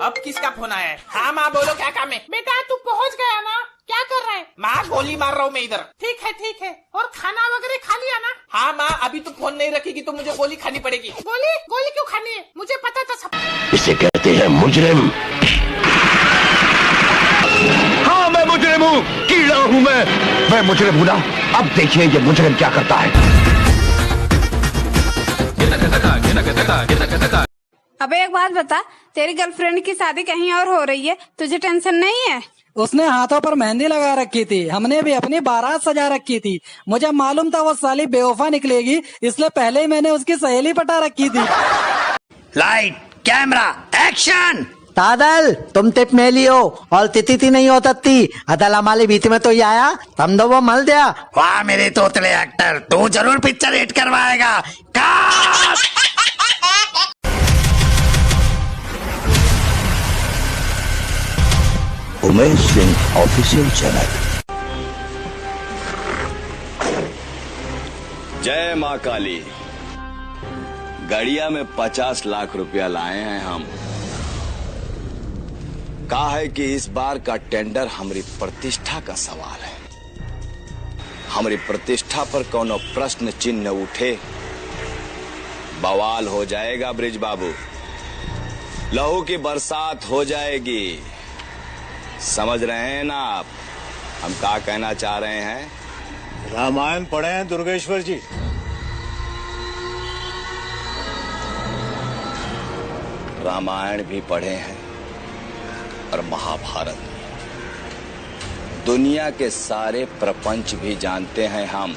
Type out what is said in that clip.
अब किसका फोन आया है? हाँ माँ बोलो, क्या काम है? बेटा तू पहुंच गया ना? क्या कर रहा है? माँ गोली मार रहा हूँ मैं इधर। ठीक है और खाना वगैरह खा लिया ना? हाँ माँ, अभी तो फोन नहीं रखेगी तो मुझे गोली खानी पड़ेगी। गोली क्यों खानी है? मुझे पता था सब। इसे कहते हैं मुजरिम। हाँ मैं मुजरिम हूँ, कीड़ा हूँ मैं मुजरिम हूँ ना। अब देखिए ये मुजरिम क्या करता है। अबे एक बात बता, तेरी गर्लफ्रेंड की शादी कहीं और हो रही है, तुझे टेंशन नहीं है? उसने हाथों पर मेहंदी लगा रखी थी, हमने भी अपनी बारात सजा रखी थी। मुझे मालूम था वो साली बेवफा निकलेगी, इसलिए पहले ही मैंने उसकी सहेली पटा रखी थी। Light camera action. तादल तुम टिप में लियो और तिथि नहीं होती अदल हमारी बीच में तो ही आया, तम दो वो मल दिया। वाह मेरे तोतले एक्टर, तू जरूर पिक्चर हिट करवाएगा। Umesh Singh official channel. जय माँ काली। गड़िया में 50 लाख रुपया लाए हैं हम। कहा है कि इस बार का टेंडर हमारी प्रतिष्ठा का सवाल है। हमारी प्रतिष्ठा पर कोनो प्रश्न चिन्ह उठे, बवाल हो जाएगा ब्रिज बाबू। लहू की बरसात हो जाएगी। समझ रहे हैं ना आप हम क्या कहना चाह रहे हैं? रामायण पढ़े हैं दुर्गेश्वर जी? रामायण भी पढ़े हैं और महाभारत भी। दुनिया के सारे प्रपंच भी जानते हैं हम।